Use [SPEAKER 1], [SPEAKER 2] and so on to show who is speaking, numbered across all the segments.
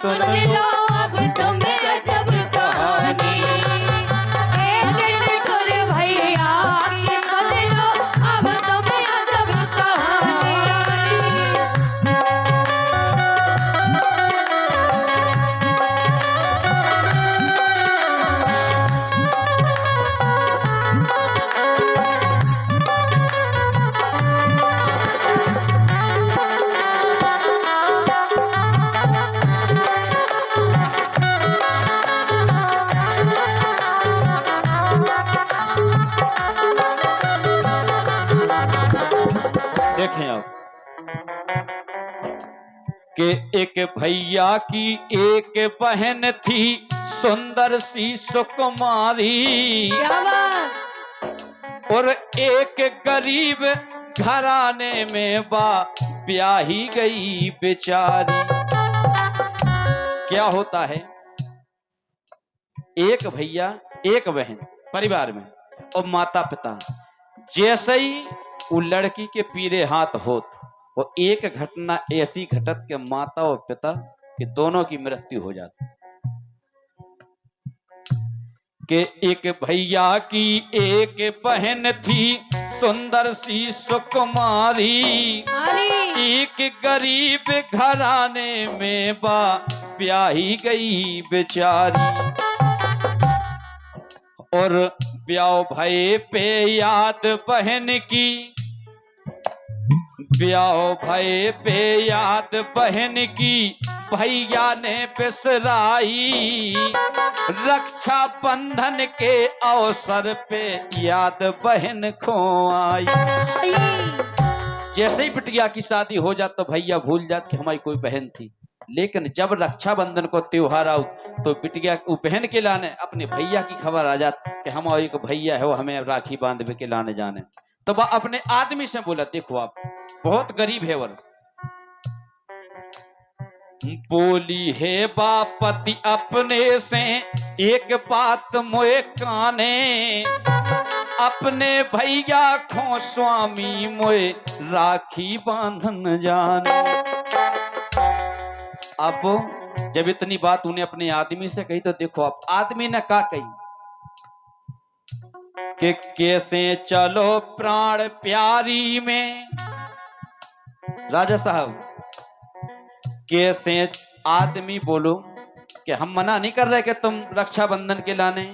[SPEAKER 1] सुन लो अब तुम्हें अजब कहानी। एक टुकड़े भैया की सुन लो अब तुम्हें अजब कहानी।
[SPEAKER 2] देखें आप कि एक भैया की एक बहन थी सुंदर सी सुकुमारी,
[SPEAKER 1] क्या बात।
[SPEAKER 2] और एक गरीब घराने में बा ब्याही गई बेचारी। क्या होता है, एक भैया एक बहन परिवार में और माता पिता, जैसे ही वो लड़की के पीरे हाथ होत वो एक घटना ऐसी घटत के माता और पिता के दोनों की मृत्यु हो जाती। कि एक भैया की एक बहन थी सुंदर सी सुकुमारी, एक गरीब घराने में बा ब्याही गई बेचारी। और ब्याह भये पे याद बहन की, ब्याह भये पे याद बहन की भैया ने बिसराई। रक्षा बंधन के अवसर पे याद बहन खो आई। जैसे ही बिटिया की शादी हो जात तो भैया भूल जात कि हमारी कोई बहन थी, लेकिन जब रक्षाबंधन को त्योहार आओ तो बिटिया वो बहन के लाने अपने भैया की खबर आ जात कि हमारा एक भैया है वो हमें राखी बांध के लाने जाने। तो वह अपने आदमी से बोला, देखो आप बहुत गरीब है वर, बोली है बापति अपने से एक बात मोए काने, अपने भैया खो स्वामी मोए राखी बांधन जाने। अब जब इतनी बात उन्हें अपने आदमी से कही तो देखो आप आदमी ने क्या कही कि कैसे चलो प्राण प्यारी में। राजा साहब कैसे आदमी बोलो कि हम मना नहीं कर रहे कि तुम रक्षाबंधन के लाने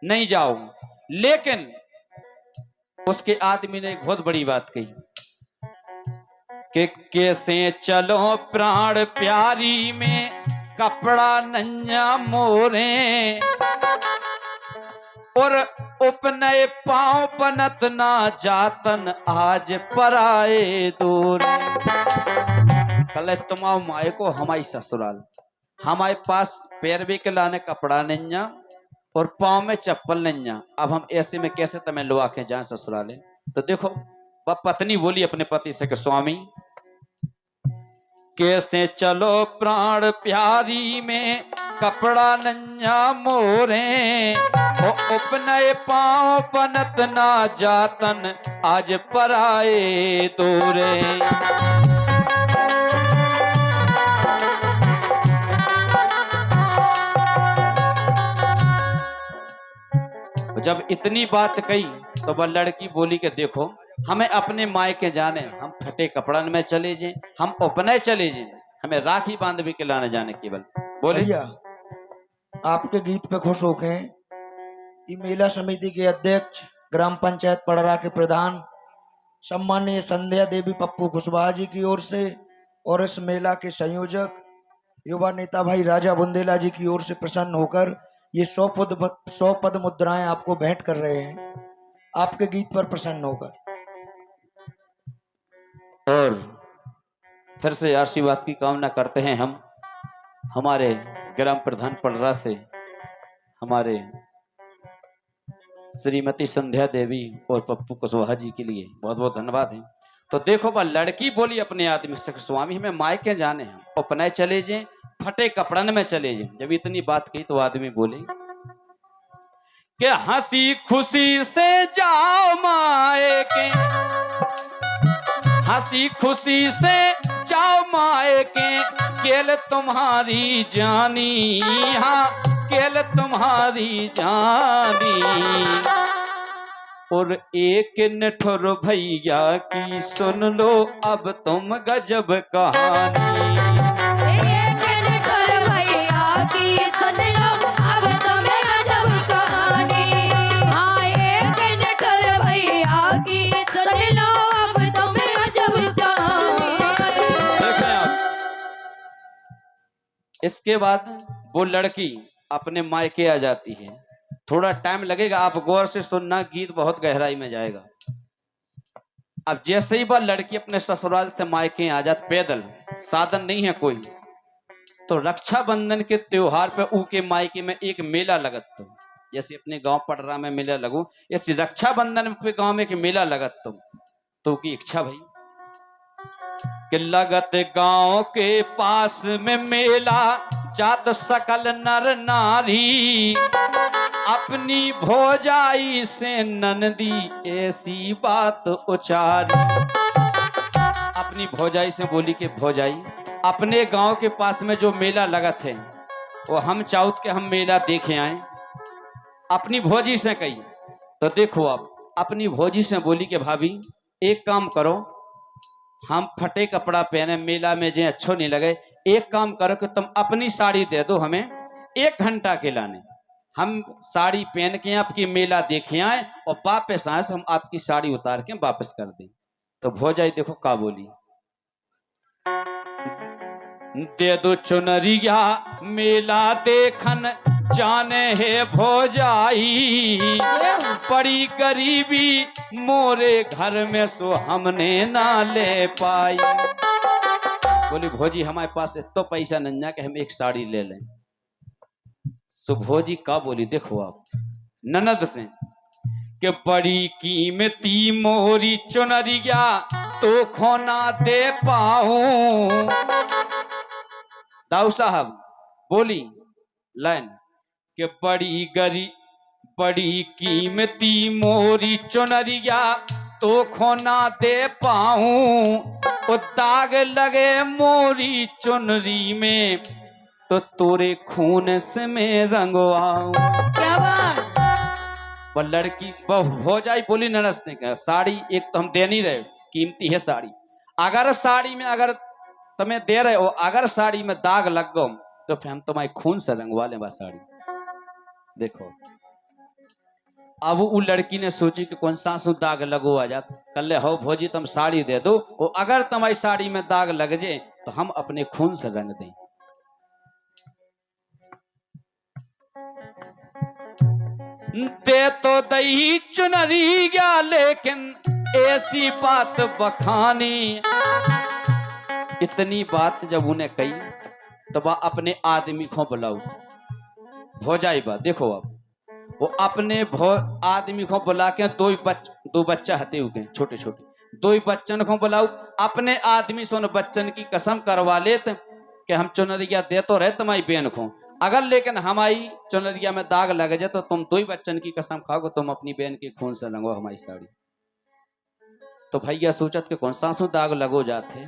[SPEAKER 2] नहीं जाओ, लेकिन उसके आदमी ने एक बहुत बड़ी बात कही कि कैसे चलो प्राण प्यारी में कपड़ा नन्या मोरे, और उपनय पांव बनत ना जातन आज पराए दूर। कल तुम्हारे माए को हमारी ससुराल हमारे पास पैरवे के लाने कपड़ा नन्या और पांव में चप्पल नन्या, अब हम ऐसे में कैसे तुम्हें लो आके जाए ससुराले। तो देखो वह पत्नी बोली अपने पति से कि स्वामी कैसे चलो प्राण प्यारी में कपड़ा नन्या मोरे, ओ उपनय पांव बनत ना जातन आज पराए दूरे। जब इतनी बात कही तो वह लड़की बोली कि देखो हमें अपने मायके जाने, हम फटे कपड़न में चले जाएं, हम उपनय चले जाएं, हमें राखी बांध भी के लाने जाने केवल बोले।
[SPEAKER 3] भैया आपके गीत पे खुश होके ये मेला समिति के अध्यक्ष ग्राम पंचायत पड़रा के प्रधान सम्माननीय संध्या देवी पप्पू कुशवाहा जी की ओर से और इस मेला के संयोजक युवा नेता भाई राजा बुंदेला जी की ओर से प्रसन्न होकर ये 100 पद मुद्राएं आपको भेंट कर रहे हैं आपके गीत पर प्रसन्न होकर।
[SPEAKER 2] और फिर से आशीर्वाद की कामना करते हैं हम हमारे ग्राम प्रधान पड़रा से हमारे श्रीमती संध्या देवी और पप्पू कुशवाहा जी के लिए बहुत बहुत धन्यवाद है। तो देखो वह लड़की बोली अपने आदमी से स्वामी हमें मायके जाने हैं, अपने चले जाएं, फटे कपड़न में चले जाएं। जब इतनी बात कही तो आदमी बोले कि हंसी खुशी से जाओ मायके, हंसी खुशी से जाओ माए के केल तुम्हारी जानी, हाँ केल तुम्हारी जानी। और एक निठुर भैया की सुन लो अब तुम गजब कहानी।
[SPEAKER 1] एक निठुर भैया की सुन लो अब तुम्हें गजब कहानी। हाँ एक निठुर भैया की सुन लो अब तुम्हें गजब कहानी।
[SPEAKER 2] देखें आप, इसके बाद वो लड़की अपने मायके आ जाती है। थोड़ा टाइम लगेगा, आप गौर से सुनना, गीत बहुत गहराई में जाएगा। अब जैसे ही वह लड़की अपने ससुराल से मायके आ जाती, पैदल, साधन नहीं है कोई, तो रक्षाबंधन के त्योहार पे उनके मायके में एक मेला लगत। जैसे अपने गांव पटरा में मेला लगू, इस रक्षाबंधन पे गांव में एक मेला लगत। तो की इच्छा भाई कि लगत गांव के पास में मेला, जात सकल नर नारी, अपनी भौजाई से ननदी ऐसी बात उचारी। अपनी भौजाई से बोली कि भौजाई, अपने गांव के पास में जो मेला लगत है वो हम चाहत के हम मेला देखे आए। अपनी भौजी से कही। तो देखो आप, अपनी भौजी से बोली कि भाभी एक काम करो, हम फटे कपड़ा पहने मेला में जो अच्छो नहीं लगे, एक काम करो कि तुम अपनी साड़ी दे दो हमें 1 घंटा के लाने, हम साड़ी पहन के आपकी मेला देखे आए और वापस आए हम आपकी साड़ी उतार के वापस कर दें। तो भौजाई देखो का बोली, दे दो चुनरिया मेला देखन जाने है भौजाई, बड़ी गरीबी मोरे घर में सो हमने ना ले पाई। बोली भौजी हमारे पास तो पैसा नहीं है कि हम एक साड़ी ले लें। सो भौजी का बोली, देखो आप ननद से कि बड़ी कीमती मोरी चुनरिया तो खोना दे पाऊं। दाऊ साहब बोली लाइन कि बड़ी कीमती मोरी चुनरिया तो खोना दे पाऊं, वो दाग लगे मोरी चुनरी में तो तोरे खून से मैं रंगवाऊं।
[SPEAKER 1] क्या बात।
[SPEAKER 2] वो लड़की भौजाई बोली ननद ने, साड़ी एक तो हम दे नहीं रहे, कीमती है साड़ी, अगर साड़ी में अगर तुम्हें दे रहे हो, अगर साड़ी में दाग लग गो तो फिर हम तुम्हारे खून से रंगवा लें बस साड़ी। देखो अब वो लड़की ने सोची कि कौन सा दाग लगो आ जात, कल ले हो भौजी तुम साड़ी दे दो, और अगर तुम्हारी साड़ी में दाग लग जाए तो हम अपने खून से रंग दें। दे तो दही चुनरी गया लेकिन ऐसी बात बखानी। इतनी बात जब उन्हें कही तो वह अपने आदमी को बुलाऊ। भौजाई बात देखो, अब वो अपने आदमी को बुला के दो बच्चा हते हुए छोटे छोटे 2 बच्चन को बुलाऊ, अपने आदमी से उन बच्चन की कसम करवा ले कि हम चुनरिया दे तो रहे तुम्हारी बहन को, अगर लेकिन हमारी चुनरिया में दाग लग जाए तो तुम 2 बच्चन की कसम खाओगे तुम अपनी बहन के खून से रंगो हमारी साड़ी। तो भैया सोचत कि कौन सा दाग लगो जाते,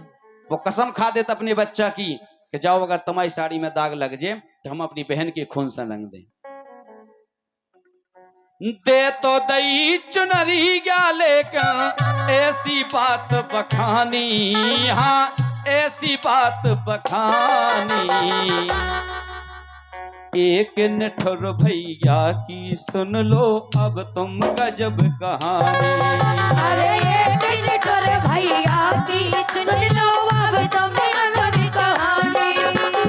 [SPEAKER 2] वो कसम खा देता अपने बच्चा की कि जाओ अगर तुम्हारी साड़ी में दाग लग जाए तो हम अपनी बहन के खून से रंग दें। दे तो दई चुनरी गया लेकिन ऐसी बात बखानी, हाँ ऐसी बात बखानी। एक निठुर भैया की सुन लो अब तुम गजब कहानी।
[SPEAKER 1] अरे एक निठुर भैया की सुन लो अब तुम गजब कहानी।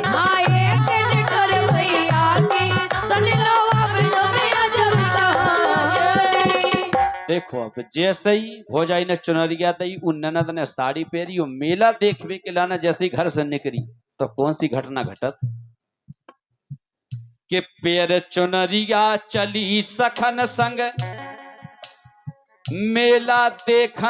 [SPEAKER 1] हाँ एक निठुर भैया की सुन लो अब तुम गजब कहानी।
[SPEAKER 2] देखो अब जैसे ही भौजाई ने चुनरिया दी, उन ननद ने साड़ी पहरी, वो मेला देखने के लाना जैसे ही घर से निकली तो कौन सी घटना घटत के पैर चुनरिया चली सखन संग मेला देखन।